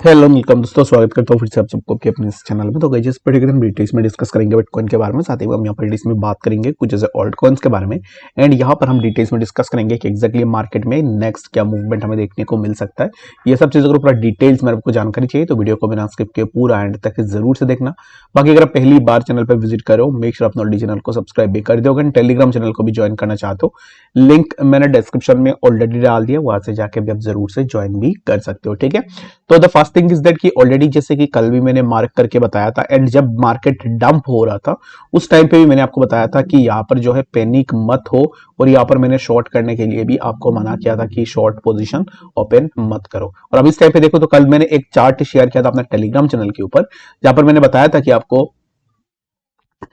Hello welcome दोस्तों, स्वागत करता हूँ फिर से आप सबको आपके अपने इस चैनल में। तो गाइस, इस पर्टिकुलर हम डिटेल्स में डिस्कस करेंगे बिटकॉइन के बारे में। साथ ही हम यहाँ पर डिटेल्स में बात करेंगे कुछ जैसे ऑल्ट कॉइन्स के बारे में। एंड यहाँ पर हम डिटेल्स में डिस्कस करेंगे कि एक्जैक्टली मार्केट में नेक्स्ट क्या मूवमेंट हमें देखने को मिल सकता है। ये सब चीज़ों को पूरा डिटेल्स में आपको जानकारी चाहिए तो वीडियो को बिना स्किप किए पूरा एंड तक जरूर से देखना। बाकी अगर आप पहली बार चैनल पर विजिट करो, मेक श्योर अपना चैनल को सब्सक्राइब भी कर दो। अगर टेलीग्राम चैनल को भी ज्वाइन करना चाहते हो, लिंक मैंने डिस्क्रिप्शन में ऑलरेडी डाल दिया, वहां से जाके भी आप जरूर से ज्वाइन भी कर सकते हो। ठीक है, तो the first thing is that कि ऑलरेडी जैसे कि कल भी मैंने मार्क करके बताया था, एंड जब मार्केट डंप हो रहा था उस टाइम पे भी मैंने आपको बताया था कि यहाँ पर जो है पैनिक मत हो, और यहाँ पर मैंने शॉर्ट करने के लिए भी आपको मना किया था कि शॉर्ट पोजीशन ओपन मत करो। और अब इस टाइम पे देखो तो कल मैंने एक चार्ट शेयर किया था अपने टेलीग्राम चैनल के ऊपर, जहां पर मैंने बताया था कि आपको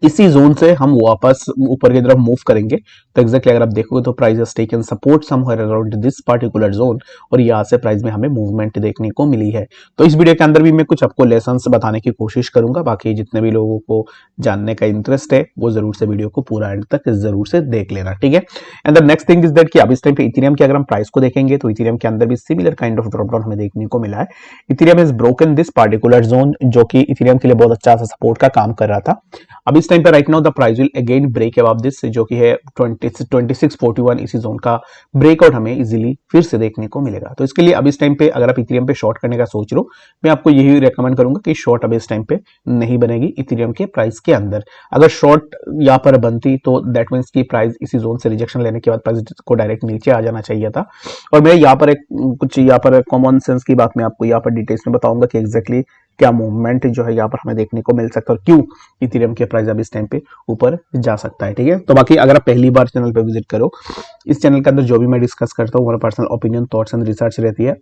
इसी जोन से हम वापस ऊपर की तरफ मूव करेंगे। तो एग्जैक्टली अगर आप देखोगे तो price has taken support somewhere around this particular zone, और यहाँ से प्राइस में हमें मूवमेंट देखने को मिली है। तो इस वीडियो के अंदर भी मैं कुछ आपको लेसन्स बताने की कोशिश करूंगा। बाकी जितने भी लोगों को जानने का इंटरेस्ट है वो जरूर से वीडियो को पूरा एंड तक जरूर से देख लेना। ठीक है, and the next thing is that कि अब इस टाइम पे इथेरियम की अगर हम प्राइस को देखेंगे तो इथेरियम के अंदर भी similar kind of drop down हमें देखने को मिला है। Ethereum is broken this particular zone, जो कि इथेरियम के लिए बहुत अच्छा सा सपोर्ट का काम कर रहा था। अब इस टाइम पे right now the price will again break above this, जो कि है 2641। इसी जोन का ब्रेकआउट हमें इजीली फिर से देखने को मिलेगा। तो इसके लिए अब इस टाइम पे अगर आप इथेरियम पे शॉर्ट करने का सोच रहे हो, मैं आपको यही रेकमेंड करूंगा कि शॉर्ट अब इस टाइम पे नहीं बनेगी इथेरियम के प्राइस के अंदर। अगर शॉर्ट यहाँ पर बनती तो दैट मीन्स की प्राइस इसी जोन से रिजेक्शन लेने के बाद प्राइस को डायरेक्ट नीचे आ जाना चाहिए था। और मैं यहाँ पर एक कुछ यहाँ पर कॉमन सेंस की बात मैं आपको यहाँ पर डिटेल्स में बताऊंगा कि एग्जैक्टली क्या मूवमेंट जो है यहाँ पर हमें देखने को मिल सकता है और क्यों इथेरियम के प्राइस अब इस टाइम पे ऊपर जा सकता है। ठीक है, तो बाकी अगर आप पहली बार चैनल पे विजिट करो, इस चैनल के अंदर जो भी मैं डिस्कस करता हूँ मेरा personal opinion, thoughts and research रहती है।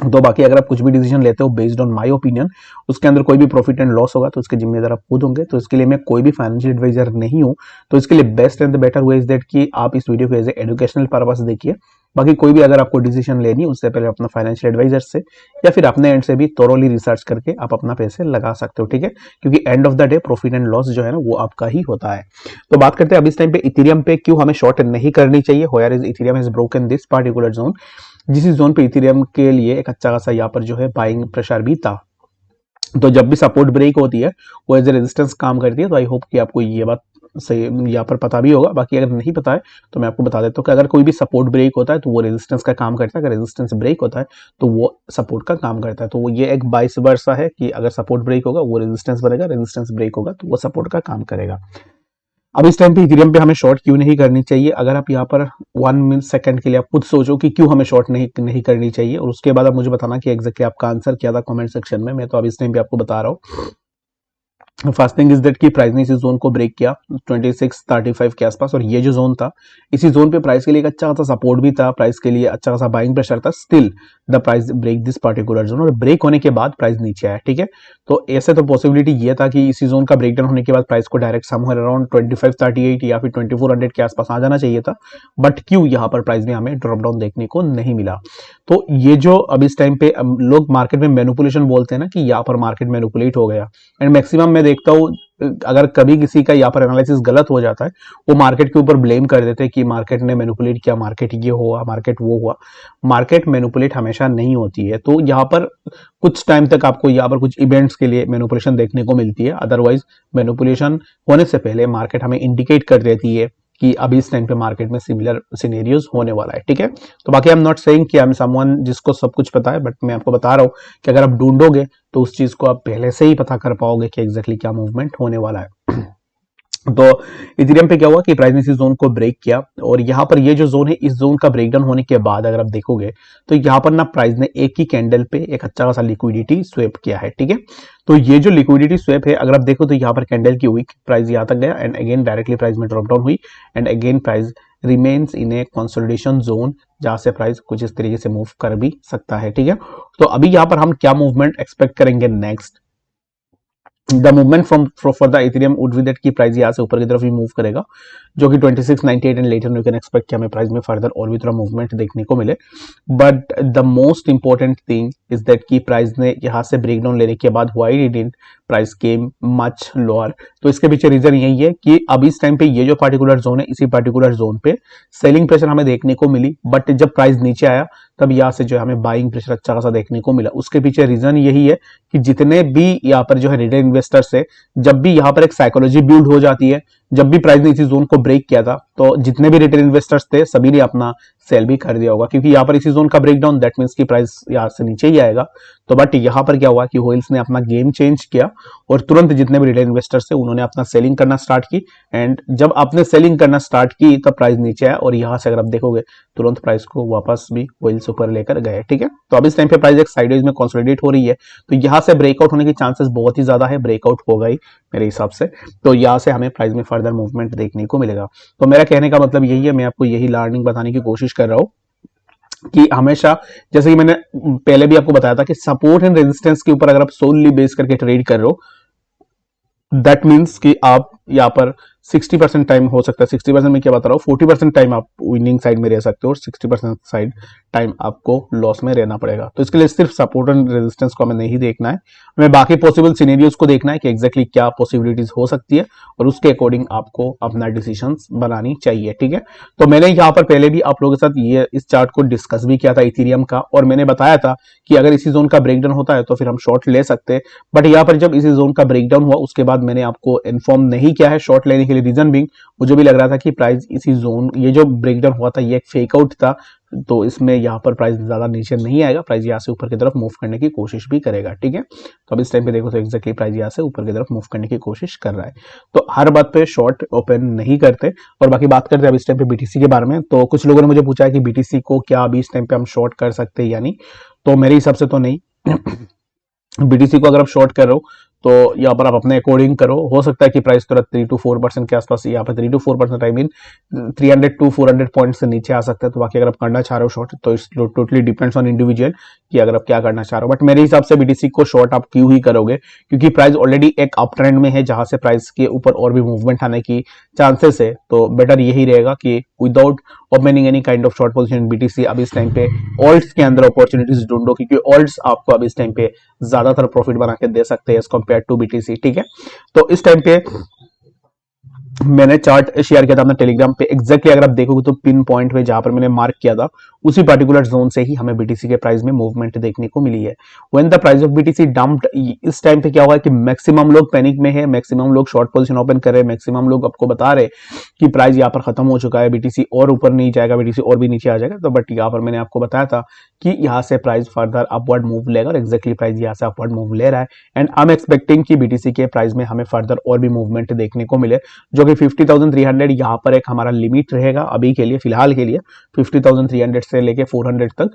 तो बाकी अगर आप कुछ भी डिसीजन लेते हो बेस्ड ऑन माय ओपिनियन, उसके अंदर कोई भी प्रॉफिट एंड लॉस होगा तो उसके जिम्मेदार आप खुद होंगे। तो इसके लिए मैं कोई भी फाइनेंशियल एडवाइजर नहीं हूं। तो इसके लिए best and the better way is that कि आप इस वीडियो को एज ए एजुकेशनल पर्पस देखिए। बाकी कोई भी अगर आपको डिसीजन लेनी है उससे पहले अपना फाइनेंशियल एडवाइजर से या फिर अपने एंड से भी थोरोली रिसर्च करके आप अपना पैसे लगा सकते हो। ठीक है, क्योंकि end of the day profit and loss जो है ना वो आपका ही होता है। तो बात करते हैं अब इस टाइम पे इथेरियम पे क्यों हमें शॉर्ट नहीं करनी चाहिए। Where is Ethereum has broken this particular zone, जिस जोन पे इथेरियम के लिए एक अच्छा खासा यहाँ पर जो है बाइंग प्रेशर भी था। तो जब भी सपोर्ट ब्रेक होती है वो एज ए रेजिस्टेंस काम करती है। तो आई होप कि आपको ये बात सही यहाँ पर पता भी होगा। बाकी अगर नहीं पता है तो मैं आपको बता देता हूँ कि अगर कोई भी सपोर्ट ब्रेक होता है तो वो रेजिस्टेंस का काम करता है, अगर रेजिस्टेंस ब्रेक होता है तो वो सपोर्ट का काम करता है। तो ये एक वाइस वर्सा है कि अगर सपोर्ट ब्रेक होगा वो रेजिस्टेंस बनेगा, रेजिस्टेंस ब्रेक होगा तो वो सपोर्ट का काम करेगा। अब इस टाइम पे इथेरियम पे हमें शॉर्ट क्यों नहीं करनी चाहिए। अगर आप यहाँ पर 1 सेकंड के लिए आप खुद सोचो कि क्यों हमें शॉर्ट नहीं करनी चाहिए, और उसके बाद आप मुझे बताना कि एग्जैक्टली आपका आंसर क्या था कमेंट सेक्शन में। मैं तो अब इस टाइम पे आपको बता रहा हूँ। फर्स्ट थिंग इज दैट कि प्राइस ने इसी जोन को ब्रेक किया 2635 के आसपास, और ये जो जोन था इसी जोन पे प्राइस के लिए एक अच्छा खासा सपोर्ट भी था, प्राइस के लिए अच्छा खासा बाइंग प्रेशर था। Still the price break this particular zone, और ब्रेक होने के बाद प्राइस नीचे आया। ठीक है, तो ऐसे तो पॉसिबिलिटी ये था कि इसी जोन का ब्रेकडाउन होने के बाद प्राइस को डायरेक्ट समवेयर अराउंड 2538 या फिर 2400 के आसपास आ जाना चाहिए था। बट क्यों यहाँ पर प्राइस में हमें ड्रॉप डाउन देखने को नहीं मिला। तो ये जो अब इस टाइम पे लोग मार्केट में मैनिपुलेशन बोलते हैं ना कि यहाँ पर मार्केट मैनिपुलेट हो गया, एंड मैक्सिमम मैं देखता हूँ अगर कभी किसी का यहाँ पर एनालिसिस गलत हो जाता है वो मार्केट के ऊपर ब्लेम कर देते हैं कि मार्केट ने मैनिपुलेट किया, मार्केट ये हुआ, मार्केट वो हुआ। मार्केट मैनिपुलेट हमेशा नहीं होती है। तो यहाँ पर कुछ टाइम तक आपको यहाँ पर कुछ इवेंट्स के लिए मैनिपुलेशन देखने को मिलती है, अदरवाइज मैनिपुलेशन होने से पहले मार्केट हमें इंडिकेट कर देती है कि अभी इस टाइम पे मार्केट में सिमिलर सिनेरियोज होने वाला है। ठीक है, तो बाकी आई एम नॉट सेइंग कि आई एम समवन जिसको सब कुछ पता है, बट मैं आपको बता रहा हूँ कि अगर आप ढूंढोगे तो उस चीज को आप पहले से ही पता कर पाओगे कि एग्जैक्टली क्या मूवमेंट होने वाला है। तो इथेरियम पे क्या हुआ कि प्राइस ने इस जोन को ब्रेक किया, और यहाँ पर ये जो जोन है इस जोन का ब्रेकडाउन होने के बाद अगर आप देखोगे तो यहाँ पर ना प्राइस ने एक ही कैंडल पे एक अच्छा खासा लिक्विडिटी स्वेप किया है। ठीक है, तो ये जो लिक्विडिटी स्वेप है अगर आप देखो तो यहाँ पर कैंडल की हुई, प्राइस यहाँ तक गया एंड अगेन डायरेक्टली प्राइस में ड्रॉप डाउन हुई, and again price remains in A consolidation zone, जहां से प्राइस कुछ इस तरीके से मूव कर भी सकता है। ठीक है, तो अभी यहाँ पर हम क्या मूवमेंट एक्सपेक्ट करेंगे next. The movement from for the Ethereum would be that की प्राइस यहाँ से ऊपर की तरफ ही मूव करेगा। जो कि 2698 and later you can expect कि हमें प्राइस में फर्दर और भी थोड़ा मूवमेंट देखने को मिले। But the most important thing is that कि प्राइस ने यहाँ से ब्रेकडाउन लेने के बाद why didn't price came much lower. तो इसके पीछे रीजन यही है कि अब इस टाइम पे ये जो पार्टिकुलर जोन है, इसी पार्टिकुलर जोन पे सेलिंग प्रेशर हमें देखने को मिली, बट जब प्राइस नीचे आया तब यहाँ से जो है हमें बाइंग प्रेशर अच्छा खासा देखने को मिला। उसके पीछे रीजन यही है कि जितने भी यहाँ पर जो है रिटेल इन्वेस्टर्स है, जब भी यहाँ पर एक साइकोलॉजी बिल्ड हो जाती है, जब भी प्राइस ने इसी जोन को ब्रेक किया था तो जितने भी रिटेल इन्वेस्टर्स थे सभी ने अपना सेल भी कर दिया होगा, क्योंकि यहाँ पर इसी जोन का ब्रेकडाउन दैट मीन्स की प्राइस यहाँ से नीचे ही आएगा। तो बट यहाँ पर क्या हुआ कि व्हेल्स ने अपना गेम चेंज किया और तुरंत जितने भी रिटेल इन्वेस्टर्स थे उन्होंने अपना सेलिंग करना स्टार्ट की, एंड जब आपने सेलिंग करना स्टार्ट की तब प्राइस नीचे आया और यहाँ से अगर आप देखोगे तुरंत प्राइस को वापस भी व्हेल्स ऊपर लेकर गए। ठीक है, तो अब इस टाइम पे प्राइस एक साइडवेज में कंसोलिडेट हो रही है, तो यहाँ से ब्रेकआउट होने के चांसेस बहुत ही ज्यादा है, ब्रेकआउट होगा ही मेरे हिसाब से। तो यहाँ से हमें प्राइस में फर्दर मूवमेंट देखने को मिलेगा। तो मेरा कहने का मतलब यही है, मैं आपको यही लर्निंग बताने की कोशिश कर रहा हूँ कि हमेशा, जैसे कि मैंने पहले भी आपको बताया था कि सपोर्ट एंड रेजिस्टेंस के ऊपर अगर आप सोलली बेस करके ट्रेड कर रहे हो, दैट मीन्स कि आप यहाँ पर 60% टाइम हो सकता है, 60% में क्या बता रहा हूँ, 40% टाइम आप विनिंग साइड में रह सकते हो और 60% साइड टाइम आपको लॉस में रहना पड़ेगा। तो इसके लिए सिर्फ सपोर्ट एंड रेजिस्टेंस को हमें नहीं देखना है, हमें बाकी पॉसिबल सिनेरियोज को देखना है कि एग्जैक्टली क्या पॉसिबिलिटीज हो सकती है और उसके अकॉर्डिंग आपको अपना डिसीजन बनानी चाहिए। ठीक है, तो मैंने यहाँ पर पहले भी आप लोगों के साथ ये इस चार्ट को डिस्कस भी किया था इथेरियम का, और मैंने बताया था कि अगर इसी जोन का ब्रेकडाउन होता है तो फिर हम शॉर्ट ले सकते हैं। बट यहाँ पर जब इसी जोन का ब्रेकडाउन हुआ उसके बाद मैंने आपको इन्फॉर्म नहीं किया है शॉर्ट लेने के लिए, रीजन बिंग मुझे भी लग रहा था कि प्राइस इसी जोन, ये जो ब्रेकडाउन हुआ था ये एक फेक आउट था, तो इसमें यहाँ पर प्राइस ज्यादा नीचे नहीं आएगा, प्राइस यहाँ से ऊपर की तरफ मूव करने की कोशिश भी करेगा। ठीक है, तो अब इस टाइम पे देखो तो एक्जैक्टली प्राइस यहाँ से ऊपर की तरफ मूव करने की कोशिश कर रहा है। तो हर बात पे शॉर्ट ओपन नहीं करते। और बाकी बात करते हैं अब इस टाइम पे बीटीसी के बारे में। तो कुछ लोगों ने मुझे पूछा है कि बीटीसी को क्या अभी इस टाइम पे हम शॉर्ट कर सकते हैं या नहीं, तो मेरे हिसाब से तो नहीं। बीटीसी को अगर आप शॉर्ट कर रहे हो तो यहाँ पर आप अपने अकॉर्डिंग करो, हो सकता है कि प्राइस थोड़ा 3 to 4% के आसपास, यहाँ पर 3 to 4% I mean 300 to 400 point से नीचे आ सकता है। तो बाकी अगर आप करना चाह रहे हो शॉर्ट तो इस टोटली डिपेंड्स ऑन इंडिविजुअल कि अगर आप क्या करना चाह रहे हो। बट मेरे हिसाब से बीटीसी को शॉर्ट आप क्यों ही करोगे, क्योंकि प्राइस ऑलरेडी एक अप ट्रेंड में है जहां से प्राइस के ऊपर और भी मूवमेंट आने की चांसेस है। तो बेटर यही रहेगा कि without opening any kind of short position BTC अब इस टाइम पे ऑल्ट्स के अंदर अपॉर्चुनिटीज ढूंढो, क्योंकि ऑल्ट्स आपको अब इस टाइम पे ज्यादातर प्रॉफिट बना के दे सकते हैं एज कम्पेयर टू बीटीसी। ठीक है, तो इस टाइम पे मैंने चार्ट शेयर किया था अपना टेलीग्राम पे, एग्जैक्टली अगर आप देखोगे तो पिन पॉइंट पे जहां पर मैंने मार्क किया था उसी पर्टिकुलर जोन से ही हमें बीटीसी के प्राइस में मूवमेंट देखने को मिली है। When the price of BTC dumped, इस टाइम पे क्या हुआ है कि मैक्सिमम लोग पैनिक में है, मैक्सिमम लोग शॉर्ट पोजीशन ओपन कर रहे हैं, मैक्सिमम लोग आपको बता रहे कि प्राइस यहाँ पर खत्म हो चुका है, बीटीसी और ऊपर नहीं जाएगा, बीटीसी और भी नीचे आ जाएगा। तो बट यहाँ पर मैंने आपको बताया था कि यहाँ से प्राइस फर्दर अपवर्ड मूव लेगा और एक्जैक्टली प्राइस यहाँ से अपवर्ड मूव ले रहा है, एंड आई एम एक्सपेक्टिंग कि बीटीसी के प्राइस में हमें फर्दर और भी मूवमेंट देखने को मिले, जो कि 50,300 यहाँ पर एक हमारा लिमिट रहेगा अभी के लिए, फिलहाल के लिए 50,300 से लेके 400 तक,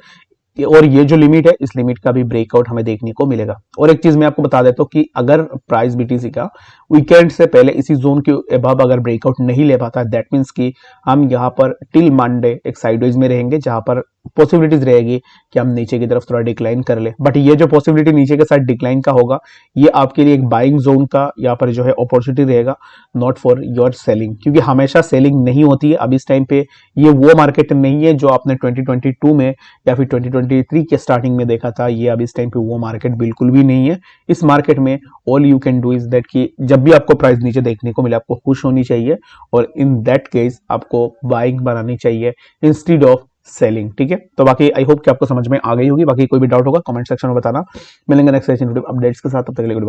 और ये जो लिमिट है इस लिमिट का भी ब्रेकआउट हमें देखने को मिलेगा। और एक चीज मैं आपको बता देता हूँ कि अगर प्राइस बीटीसी का वीकेंड से पहले इसी जोन के अबव अगर ब्रेकआउट नहीं ले पाता, दैट मीन्स कि हम यहाँ पर टिल मंडे एक साइडवेज में रहेंगे, जहां पर पॉसिबिलिटीज रहेगी कि हम नीचे की तरफ थोड़ा डिक्लाइन कर ले। बट ये जो पॉसिबिलिटी नीचे के साइड डिक्लाइन का होगा, ये आपके लिए एक बाइंग जोन का यहाँ पर जो है अपॉर्चुनिटी रहेगा, नॉट फॉर योर सेलिंग, क्योंकि हमेशा सेलिंग नहीं होती है। अब इस टाइम पे ये वो मार्केट नहीं है जो आपने 2022 में या फिर 2023 के स्टार्टिंग में देखा था, ये अब इस टाइम पे वो मार्केट बिल्कुल भी नहीं है। इस मार्केट में all you can do is that कि जब भी आपको प्राइस नीचे देखने को मिले आपको खुश होनी चाहिए, और इन दैट केस आपको बाइंग बनानी चाहिए इंस्टेड ऑफ सेलिंग। ठीक है, तो बाकी आई होप कि आपको समझ में आ गई होगी। बाकी कोई भी डाउट होगा कमेंट सेक्शन में बताना। मिलेंगे नेक्स्ट सेशन अपडेट्स के साथ, तब तक के लिए गुड बाय।